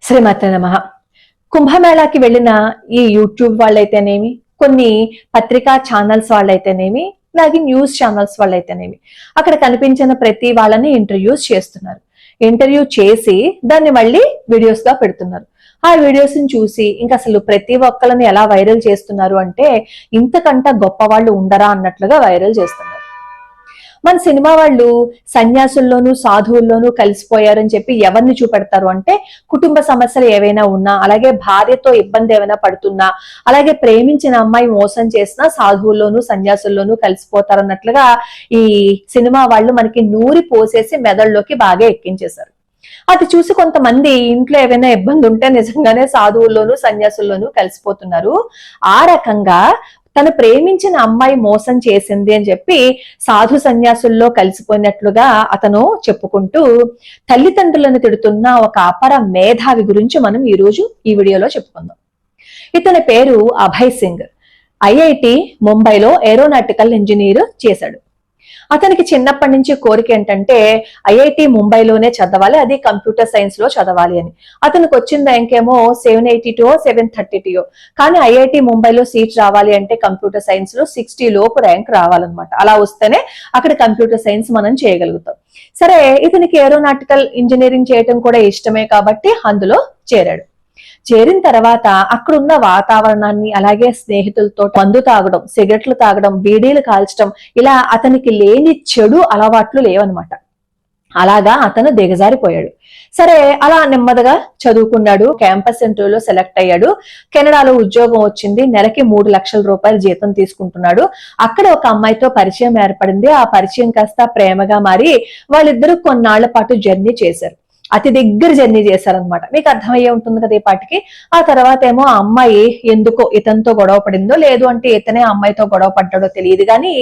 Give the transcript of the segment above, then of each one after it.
శ్రీమాత్రే నమః. కుంభమేళాకి వెళ్ళిన ఈ యూట్యూబ్ వాళ్ళైతేనేమి, కొన్ని పత్రికా ఛానల్స్ వాళ్ళైతేనేమి, అలాగే న్యూస్ ఛానల్స్ వాళ్ళైతేనేమి, అక్కడ కనిపించిన ప్రతి వాళ్ళని ఇంటర్వ్యూస్ చేస్తున్నారు. ఇంటర్వ్యూ చేసి దాన్ని మళ్ళీ వీడియోస్ గా పెడుతున్నారు. ఆ వీడియోస్ ని చూసి ఇంకా అసలు ప్రతి ఒక్కళ్ళని ఎలా వైరల్ చేస్తున్నారు అంటే, ఇంతకంట గొప్ప వాళ్ళు ఉండరా అన్నట్లుగా వైరల్ చేస్తున్నారు. మన సినిమా వాళ్ళు సన్యాసుల్లోనూ సాధువుల్లోనూ కలిసిపోయారని చెప్పి ఎవరిని చూపెడతారు అంటే, కుటుంబ సమస్యలు ఏవైనా ఉన్నా, అలాగే భార్యతో ఇబ్బంది ఏమైనా పడుతున్నా, అలాగే ప్రేమించిన అమ్మాయి మోసం చేసినా సాధువుల్లోనూ సన్యాసుల్లోనూ కలిసిపోతారన్నట్లుగా ఈ సినిమా వాళ్ళు మనకి నూరి పోసేసి మెదడులోకి బాగా ఎక్కించేశారు. అది చూసి కొంతమంది ఇంట్లో ఏవైనా ఇబ్బంది ఉంటే నిజంగానే సాధువుల్లోనూ సన్యాసుల్లోనూ కలిసిపోతున్నారు. ఆ రకంగా తను ప్రేమించిన అమ్మాయి మోసం చేసింది అని చెప్పి సాధు సన్యాసుల్లో కలిసిపోయినట్లుగా అతను చెప్పుకుంటూ తల్లిదండ్రులను తిడుతున్న ఒక అపర మేధావి గురించి మనం ఈ రోజు ఈ వీడియోలో చెప్పుకుందాం. ఇతని పేరు అభయ్ సింగ్. ఐఐటి ముంబైలో ఏరోనాటికల్ ఇంజనీర్ చేశాడు. అతనికి చిన్నప్పటి నుంచి కోరిక ఏంటంటే ఐఐటి ముంబైలోనే చదవాలి, అది కంప్యూటర్ సైన్స్ లో చదవాలి అని. అతనికి వచ్చిన ర్యాంక్ ఏమో 782 732, కానీ ఐఐటి ముంబైలో సీట్ రావాలి అంటే కంప్యూటర్ సైన్స్ లో 60 లోపు ర్యాంక్ రావాలన్నమాట. అలా వస్తేనే అక్కడ కంప్యూటర్ సైన్స్ మనం చేయగలుగుతాం. సరే, ఇతనికి ఏరోనాటికల్ ఇంజనీరింగ్ చేయటం కూడా ఇష్టమే కాబట్టి అందులో చేరాడు. చేరిన తర్వాత అక్కడున్న వాతావరణాన్ని, అలాగే స్నేహితులతో మందు తాగడం, సిగరెట్లు తాగడం, బీడీలు కాల్చడం, ఇలా అతనికి లేని చెడు అలవాట్లు లేవన్నమాట. అలాగా అతను దిగజారిపోయాడు. సరే, అలా నెమ్మదిగా చదువుకున్నాడు. క్యాంపస్ ఇంటర్వ్యూలో సెలెక్ట్ అయ్యాడు. కెనడాలో ఉద్యోగం వచ్చింది. నెలకి 3 లక్షల రూపాయలు జీతం తీసుకుంటున్నాడు. అక్కడ ఒక అమ్మాయితో పరిచయం ఏర్పడింది. ఆ పరిచయం కాస్త ప్రేమగా మారి వాళ్ళిద్దరూ కొన్నాళ్ల పాటు జర్నీ చేశారు. అతి దగ్గర జర్నీ చేశారనమాట. మీకు అర్థమయ్యే ఉంటుంది కదా ఈ పాటికి. ఆ తర్వాత ఏమో ఆ అమ్మాయి ఎందుకో ఇతనితో గొడవ పడిందో, లేదు అంటే ఇతనే అమ్మాయితో గొడవ పడ్డాడో తెలియదు, కానీ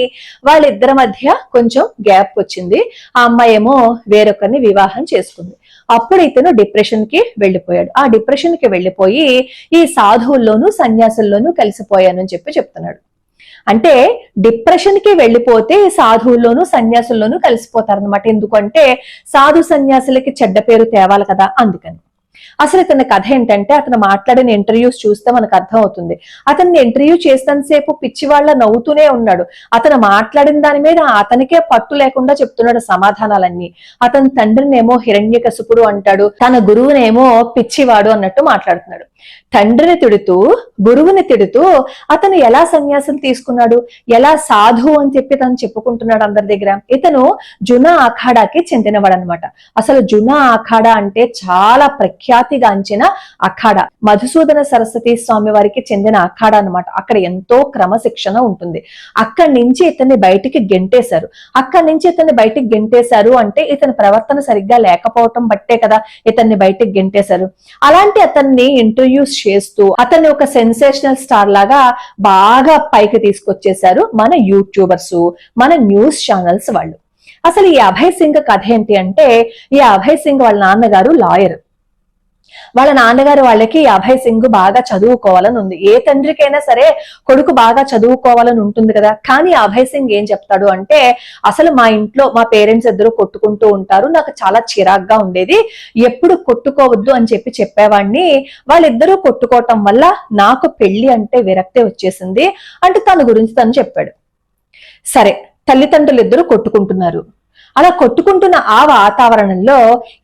వాళ్ళిద్దరి మధ్య కొంచెం గ్యాప్ వచ్చింది. ఆ అమ్మాయి ఏమో వేరొకరిని వివాహం చేసుకుంది. అప్పుడు ఇతను డిప్రెషన్ కి వెళ్ళిపోయాడు. ఆ డిప్రెషన్ కి వెళ్ళిపోయి ఈ సాధువుల్లోనూ సన్యాసుల్లోనూ కలిసిపోయానని చెప్పి చెప్తున్నాడు. అంటే డిప్రెషన్ కి వెళ్ళిపోతే సాధువుల్లోనూ సన్యాసుల్లోనూ కలిసిపోతారనమాట. ఎందుకంటే సాధు సన్యాసులకి చెడ్డ పేరు తేవాలి కదా, అందుకని. అసలు ఇతని కథ ఏంటంటే, అతను మాట్లాడిన ఇంటర్వ్యూస్ చూస్తే మనకు అర్థం అవుతుంది. అతన్ని ఇంటర్వ్యూ చేసినంతసేపు పిచ్చివాళ్ల నవ్వుతూనే ఉన్నాడు. అతను మాట్లాడిన దాని మీద అతనికే పట్టు లేకుండా చెప్తున్నాడు సమాధానాలన్నీ. అతని తండ్రినేమో హిరణ్యకశిపుడు అంటాడు, తన గురువునేమో పిచ్చివాడు అన్నట్టు మాట్లాడుతున్నాడు. తండ్రిని తిడుతూ, గురువుని తిడుతూ అతను ఎలా సన్యాసం తీసుకున్నాడు, ఎలా సాధు అని చెప్పి తను చెప్పుకుంటున్నాడు అందరి దగ్గర. ఇతను జునా అఖాడాకి చెందినవాడనమాట. అసలు జునా అఖాడా అంటే చాలా ప్రఖ్యాతిగాంచిన అఖాడా. మధుసూదన సరస్వతి స్వామి వారికి చెందిన అఖాడా అనమాట. అక్కడ ఎంతో క్రమశిక్షణ ఉంటుంది. అక్కడి నుంచి ఇతన్ని బయటికి గెంటేశారు. అంటే ఇతని ప్రవర్తన సరిగ్గా లేకపోవటం బట్టే కదా ఇతన్ని బయటికి గెంటేశారు. అలాంటి అతన్ని ఇంటర్వ్యూస్ చేస్తూ అతన్ని ఒక సెన్సేషనల్ స్టార్ లాగా బాగా పైకి తీసుకొచ్చేశారు మన యూట్యూబర్స్, మన న్యూస్ ఛానల్స్ వాళ్ళు. అసలు ఈ అభయ్ సింగ్ కథ ఏంటి అంటే, ఈ అభయ్ సింగ్ వాళ్ళ నాన్నగారు లాయర్. వాళ్ళ నాన్నగారు వాళ్ళకి అభయ్ సింగ్ బాగా చదువుకోవాలని ఉంది. ఏ తండ్రికైనా సరే కొడుకు బాగా చదువుకోవాలని ఉంటుంది కదా. కానీ అభయ్ సింగ్ ఏం చెప్తాడు అంటే, అసలు మా ఇంట్లో మా పేరెంట్స్ ఇద్దరు కొట్టుకుంటూ ఉంటారు, నాకు చాలా చిరాగ్గా ఉండేది, ఎప్పుడు కొట్టుకోవద్దు అని చెప్పేవాడిని. వాళ్ళిద్దరూ కొట్టుకోవటం వల్ల నాకు పెళ్లి అంటే విరక్తి వచ్చేసింది అంటే తన గురించి తను చెప్పాడు. సరే, తల్లిదండ్రులు ఇద్దరు కొట్టుకుంటున్నారు. అలా కొట్టుకుంటున్న ఆ వాతావరణంలో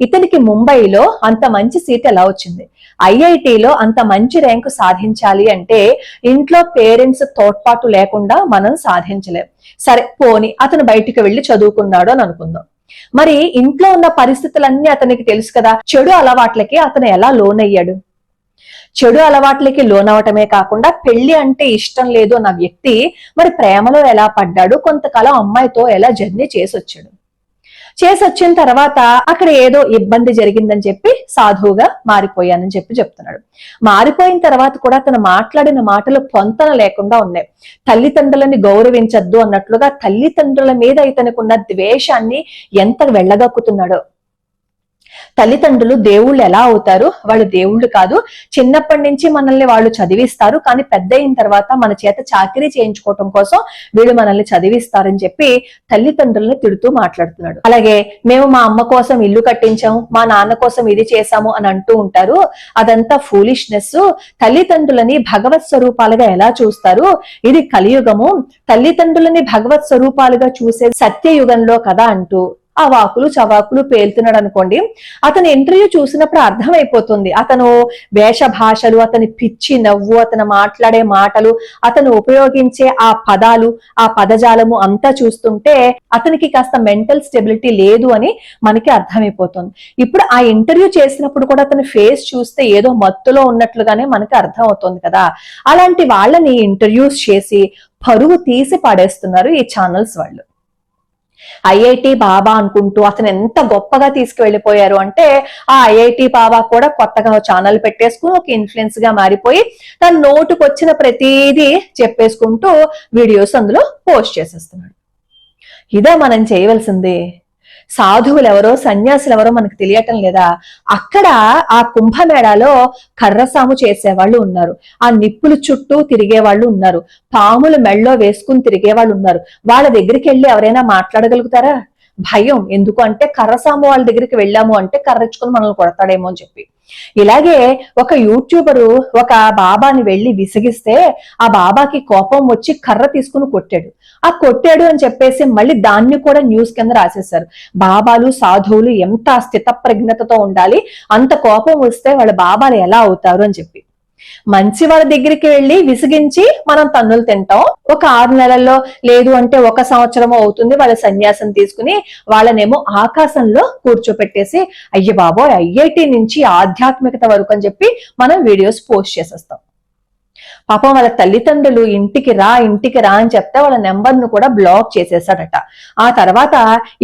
ఇతనికి ముంబైలో అంత మంచి సీట్ ఎలా వచ్చింది? ఐఐటిలో అంత మంచి ర్యాంకు సాధించాలి అంటే ఇంట్లో పేరెంట్స్ తోడ్పాటు లేకుండా మనం సాధించలేం. సరే పోని అతను బయటికి వెళ్లి చదువుకున్నాడు అని అనుకుందాం. మరి ఇంట్లో ఉన్న పరిస్థితులన్నీ అతనికి తెలుసు కదా. చెడు అలవాట్లకి అతను ఎలా లోనయ్యాడు? చెడు అలవాట్లకి లోనవటమే కాకుండా పెళ్లి అంటే ఇష్టం లేదు అన్న వ్యక్తి మరి ప్రేమలో ఎలా పడ్డాడు? కొంతకాలం అమ్మాయితో ఎలా జర్నీ చేసొచ్చిన తర్వాత అక్కడ ఏదో ఇబ్బంది జరిగిందని చెప్పి సాధువుగా మారిపోయానని చెప్తున్నాడు. మారిపోయిన తర్వాత కూడా తను మాట్లాడిన మాటలు పొంతన లేకుండా ఉన్నాయి. తల్లిదండ్రులని గౌరవించద్దు అన్నట్లుగా తల్లిదండ్రుల మీద ఇతనుకున్న ద్వేషాన్ని ఎంత వెళ్ళగక్కుతున్నాడో. తల్లిదండ్రులు దేవుళ్ళు ఎలా అవుతారు? వాళ్ళు దేవుళ్ళు కాదు, చిన్నప్పటి నుంచి మనల్ని వాళ్ళు చదివిస్తారు, కానీ పెద్ద అయిన తర్వాత మన చేత చాకరీ చేయించుకోవటం కోసం వీళ్ళు మనల్ని చదివిస్తారని చెప్పి తల్లిదండ్రుల్ని తిడుతూ మాట్లాడుతున్నాడు. అలాగే మేము మా అమ్మ కోసం ఇల్లు కట్టించాము, మా నాన్న కోసం ఇది చేశాము అని అంటూ ఉంటారు. అదంతా ఫూలిష్నెస్. తల్లిదండ్రులని భగవత్ స్వరూపాలుగా ఎలా చూస్తారు? ఇది కలియుగము, తల్లిదండ్రులని భగవత్ స్వరూపాలుగా చూసే సత్యయుగంలో కదా అంటూ ఆ వాకులు చవాకులు పేలుతున్నాడు అనుకోండి. అతని ఇంటర్వ్యూ చూసినప్పుడు అర్థమైపోతుంది అతను వేష భాషలు, అతని పిచ్చి నవ్వు, అతను మాట్లాడే మాటలు, అతను ఉపయోగించే ఆ పదాలు, ఆ పదజాలము అంతా చూస్తుంటే అతనికి కాస్త మెంటల్ స్టెబిలిటీ లేదు అని మనకి అర్థమైపోతుంది. ఇప్పుడు ఆ ఇంటర్వ్యూ చేసినప్పుడు కూడా అతని ఫేస్ చూస్తే ఏదో మత్తులో ఉన్నట్లుగానే మనకి అర్థం అవుతుంది కదా. అలాంటి వాళ్ళని ఇంటర్వ్యూస్ చేసి పరువు తీసి పాడేస్తున్నారు ఈ ఛానల్స్ వాళ్ళు. ఐఐటి బాబా అనుకుంటూ అతను ఎంత గొప్పగా తీసుకువెళ్ళిపోయారు అంటే, ఆ ఐఐటి బాబా కూడా కొత్తగా ఛానల్ పెట్టేసుకుని ఒక ఇన్ఫ్లుయెన్స్ గా మారిపోయి తన నోటుకు వచ్చిన ప్రతిదీ చెప్పేసుకుంటూ వీడియోస్ అందులో పోస్ట్ చేసేస్తున్నాడు. ఇదే మనం చేయవలసింది. సాధువులు ఎవరో సన్యాసులు ఎవరో మనకు తెలియటం లేదా? అక్కడ ఆ కుంభమేళాలో కర్రసాము చేసేవాళ్ళు ఉన్నారు, ఆ నిప్పులు చుట్టూ తిరిగే వాళ్ళు ఉన్నారు, పాములు మెళ్ళో వేసుకుని తిరిగే వాళ్ళు ఉన్నారు. వాళ్ళ దగ్గరికి వెళ్ళి ఎవరైనా మాట్లాడగలుగుతారా? భయం. ఎందుకు అంటే కర్రసాము వాళ్ళ దగ్గరికి వెళ్ళాము అంటే కర్రెచ్చుకుని మనల్ని కొడతాడేమో అని చెప్పి. ఇలాగే ఒక యూట్యూబరు ఒక బాబాని వెళ్లి విసిగిస్తే ఆ బాబాకి కోపం వచ్చి కర్ర తీసుకుని కొట్టాడు. ఆ కొట్టాడు అని చెప్పేసి మళ్ళీ దాన్ని కూడా న్యూస్ కింద రాసేశారు. బాబాలు సాధువులు ఎంత స్థితప్రజ్ఞతతో ఉండాలి, అంత కోపం వస్తే వాళ్ళ బాబాలు ఎలా అవుతారు అని చెప్పి. మంచి వాళ్ళ దగ్గరికి వెళ్ళి విసిగించి మనం తన్నులు తింటాం. ఒక 6 నెలల్లో లేదు అంటే 1 సంవత్సరం అవుతుంది వాళ్ళ సన్యాసం తీసుకుని వాళ్ళనేమో ఆకాశంలో కూర్చోపెట్టేసి అయ్య బాబోయ్ ఐఐటి నుంచి ఆధ్యాత్మికత వరకు అని చెప్పి మనం వీడియోస్ పోస్ట్ చేసేస్తాం. పాపం వాళ్ళ తల్లిదండ్రులు ఇంటికి రా అని చెప్తే వాళ్ళ నెంబర్ను కూడా బ్లాక్ చేసేసాడట. ఆ తర్వాత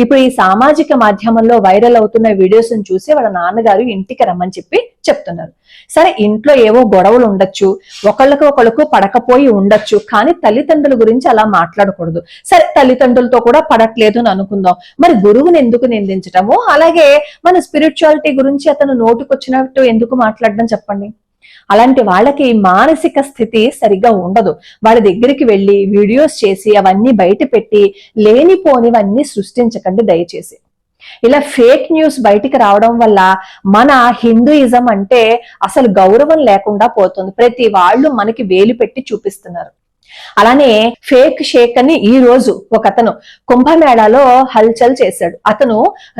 ఇప్పుడు ఈ సామాజిక మాధ్యమంలో వైరల్ అవుతున్న వీడియోస్ ని చూసి వాళ్ళ నాన్నగారు ఇంటికి రమ్మని చెప్పి చెప్తున్నారు. సరే, ఇంట్లో ఏవో గొడవలు ఉండొచ్చు, ఒకళ్ళకు పడకపోయి ఉండొచ్చు, కానీ తల్లిదండ్రుల గురించి అలా మాట్లాడకూడదు. సరే, తల్లిదండ్రులతో కూడా పడట్లేదు అని అనుకుందాం, మరి గురువుని ఎందుకు నిందించటము? అలాగే మన స్పిరిచువాలిటీ గురించి అతను నోటుకొచ్చినట్టు ఎందుకు మాట్లాడడం చెప్పండి. అలాంటి వాళ్ళకి మానసిక స్థితి సరిగ్గా ఉండదు. వాళ్ళ దగ్గరికి వెళ్ళి వీడియోస్ చేసి అవన్నీ బయట పెట్టి లేనిపోనివన్నీ సృష్టించకండి దయచేసి. ఇలా ఫేక్ న్యూస్ బయటికి రావడం వల్ల మన హిందూయిజం అంటే అసలు గౌరవం లేకుండా పోతుంది. ప్రతి వాళ్ళు మనకి వేలు పెట్టి చూపిస్తున్నారు. అలానే ఫేక్ షేక్ అని ఈ రోజు ఒక అతను కుంభమేళాలో హల్చల్ చేశాడు. అతను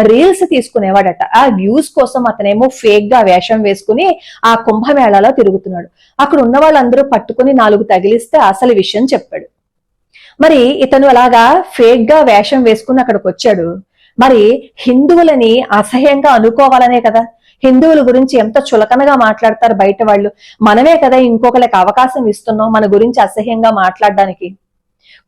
రీల్స్ తీసుకునేవాడట. ఆ వ్యూస్ కోసం అతనేమో ఫేక్ గా వేషం వేసుకుని ఆ కుంభమేళాలో తిరుగుతున్నాడు. అక్కడ ఉన్న వాళ్ళందరూ పట్టుకుని 4 తగిలిస్తే అసలు విషయం చెప్పాడు. మరి ఇతను అలాగా ఫేక్ గా వేషం వేసుకుని అక్కడికి వచ్చాడు. మరి హిందువులని అసహ్యంగా అనుకోవాలనే కదా. హిందువుల గురించి ఎంత చులకనగా మాట్లాడతారు బయట వాళ్ళు. మనమే కదా ఇంకొకరికి అవకాశం ఇస్తున్నాం మన గురించి అసహ్యంగా మాట్లాడడానికి.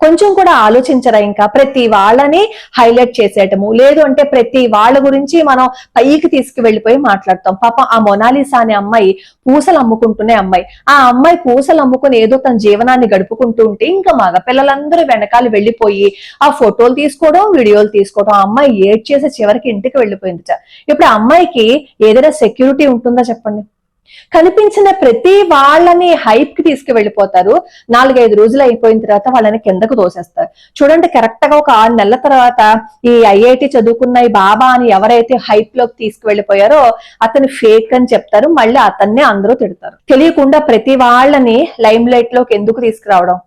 కొంచెం కూడా ఆలోచించరా? ఇంకా ప్రతి వాళ్ళని హైలైట్ చేసేయటము, లేదు అంటే ప్రతి వాళ్ళ గురించి మనం పైకి తీసుకువెళ్ళిపోయి మాట్లాడతాం. పాపం ఆ మొనాలిసా అనే అమ్మాయి పూసలు అమ్ముకుంటునే అమ్మాయి, ఆ అమ్మాయి పూసలు అమ్ముకుని ఏదో తన జీవనాన్ని గడుపుకుంటూ ఉంటే ఇంకా మగ పిల్లలందరూ వెనకాల వెళ్ళిపోయి ఆ ఫోటోలు తీసుకోవడం, వీడియోలు తీసుకోవడం. ఆ అమ్మాయి ఏడ్ చేసే చివరికి ఇంటికి వెళ్ళిపోయిందిట. ఇప్పుడు ఆ అమ్మాయికి ఏదైనా సెక్యూరిటీ ఉంటుందా చెప్పండి? కనిపించిన ప్రతి వాళ్ళని హైప్ కి తీసుకువెళ్ళిపోతారు. 4-5 రోజులు అయిపోయిన తర్వాత వాళ్ళని కిందకు తోసేస్తారు. చూడండి, కరెక్ట్ గా ఒక 6 నెలల తర్వాత ఈ ఐఐటి చదువుకున్న ఈ బాబా అని ఎవరైతే హైప్ లోకి తీసుకువెళ్ళిపోయారో అతను ఫేక్ అని చెప్తారు. మళ్ళీ అతన్నే అందరూ తిడతారు. తెలియకుండా ప్రతి వాళ్ళని లైమ్ లైట్ లోకి ఎందుకు తీసుకురావడం?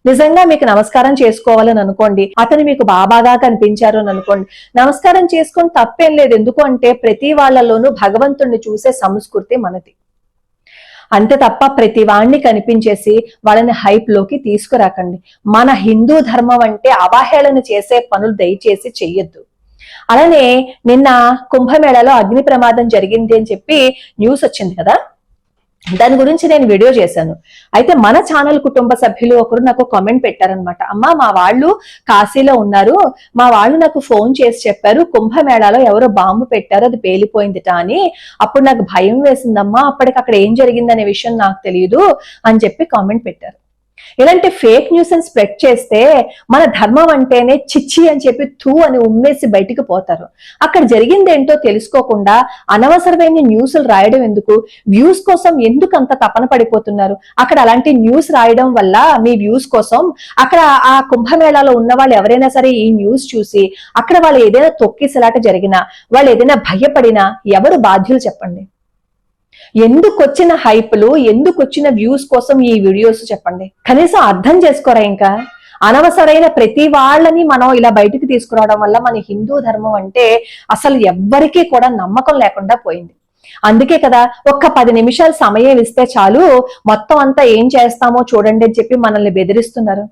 నిజంగా మీకు నమస్కారం చేసుకోవాలని అనుకోండి, అతను మీకు బాబాగా కనిపించారు అని అనుకోండి, నమస్కారం చేసుకొని తప్పేం లేదు. ఎందుకు అంటే ప్రతి వాళ్ళలోనూ భగవంతుణ్ణి చూసే సంస్కృతి మనది. అంతే తప్ప ప్రతి వాణ్ణి కనిపించేసి వాళ్ళని హైప్ లోకి తీసుకురాకండి. మన హిందూ ధర్మం అంటే అవహేళన చేసే పనులు దయచేసి చెయ్యొద్దు. అలానే నిన్న కుంభమేళాలో అగ్ని ప్రమాదం జరిగింది అని చెప్పి న్యూస్ వచ్చింది కదా, దాని గురించి నేను వీడియో చేశాను. అయితే మన ఛానల్ కుటుంబ సభ్యులు ఒకరు నాకు కామెంట్ పెట్టారనమాట. అమ్మా, మా వాళ్ళు కాశీలో ఉన్నారు, మా వాళ్ళు నాకు ఫోన్ చేసి చెప్పారు కుంభమేళాలో ఎవరో బాంబు పెట్టారు, అది పేలిపోయిందిట అని. అప్పుడు నాకు భయం వేసిందమ్మా, అప్పటికి అక్కడ ఏం జరిగిందనే విషయం నాకు తెలియదు అని చెప్పి కామెంట్ పెట్టారు. ఇలాంటి ఫేక్ న్యూస్ అని స్ప్రెడ్ చేస్తే మన ధర్మం అంటేనే చిచ్చి అని చెప్పి తూ అని ఉమ్మేసి బయటికి పోతారు. అక్కడ జరిగింది ఏంటో తెలుసుకోకుండా అనవసరమైన న్యూస్లు రాయడం ఎందుకు? వ్యూస్ కోసం ఎందుకు అంత తపన పడిపోతున్నారు? అక్కడ అలాంటి న్యూస్ రాయడం వల్ల మీ వ్యూస్ కోసం అక్కడ ఆ కుంభమేళాలో ఉన్న వాళ్ళు ఎవరైనా సరే ఈ న్యూస్ చూసి అక్కడ వాళ్ళు ఏదైనా తొక్కిసలాట జరిగినా, వాళ్ళు ఏదైనా భయపడినా ఎవరు బాధ్యులు చెప్పండి? ఎందుకొచ్చిన హైప్లు, ఎందుకొచ్చిన వ్యూస్ కోసం ఈ వీడియోస్ చెప్పండి? కనీసం అర్థం చేసుకోరా? ఇంకా అనవసరైన ప్రతి వాళ్ళని మనం ఇలా బయటికి తీసుకురావడం వల్ల మన హిందూ ధర్మం అంటే అసలు ఎవ్వరికీ కూడా నమ్మకం లేకుండా పోయింది. అందుకే కదా ఒక్క 10 నిమిషాలు సమయం ఇస్తే చాలు మొత్తం అంతా ఏం చేస్తామో చూడండి అని చెప్పి మనల్ని బెదిరిస్తున్నారు.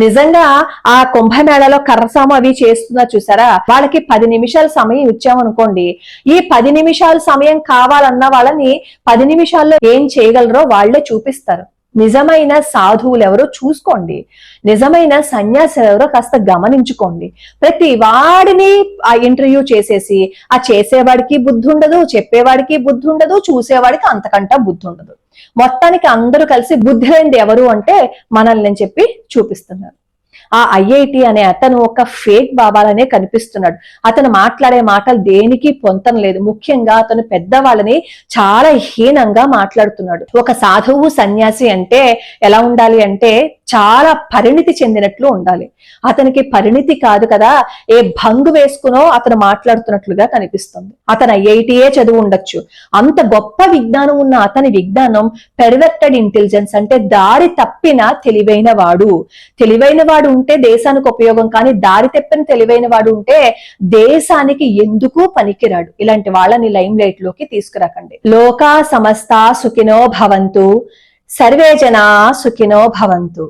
నిజంగా ఆ కుంభమేళాలో కర్రసాము అవి చేస్తున్నారు చూసారా, వాళ్ళకి 10 నిమిషాల సమయం ఇచ్చామనుకోండి, ఈ 10 నిమిషాల సమయం కావాలన్న వాళ్ళని 10 నిమిషాల్లో ఏం చేయగలరో వాళ్లే చూపిస్తారు. నిజమైన సాధువులు ఎవరో చూసుకోండి, నిజమైన సన్యాసులు ఎవరో కాస్త గమనించుకోండి. ప్రతి వాడిని ఆ ఇంటర్వ్యూ చేసేసి ఆ చేసేవాడికి బుద్ధి ఉండదు, చెప్పేవాడికి బుద్ధి ఉండదు, చూసేవాడికి అంతకంటా బుద్ధి ఉండదు. మొత్తానికి అందరూ కలిసి బుద్ధి లేనిది ఎవరు అంటే మనల్ని అని చెప్పి చూపిస్తున్నారు. ఆ ఐఐటి అనే అతను ఒక ఫేక్ బాబాలనే కనిపిస్తున్నాడు. అతను మాట్లాడే మాటలు దేనికి పొంతం లేదు. ముఖ్యంగా అతను పెద్దవాళ్ళని చాలా హీనంగా మాట్లాడుతున్నాడు. ఒక సాధువు సన్యాసి అంటే ఎలా ఉండాలి అంటే చాలా పరిణితి చెందినట్లు ఉండాలి. అతనికి పరిణితి కాదు కదా, ఏ భంగు వేసుకునో అతను మాట్లాడుతున్నట్లుగా కనిపిస్తుంది. అతను ఐఐటియే చదువు ఉండొచ్చు. అంత గొప్ప విజ్ఞానం ఉన్న అతని విజ్ఞానం పెర్వెక్టెడ్ ఇంటెలిజెన్స్ అంటే దారి తప్పిన తెలివైన వాడు. తెలివైన వాడు ఉంటే దేశానికి ఉపయోగం, కానీ దారి తప్పిన తెలివైన వాడు ఉంటే దేశానికి ఎందుకు పనికిరాడు. ఇలాంటి వాళ్ళని లైమ్ లైట్ లోకి తీసుకురాకండి. లోకా సమస్త సుఖినో భవంతు, సర్వే జనా సుఖినో భవంతు.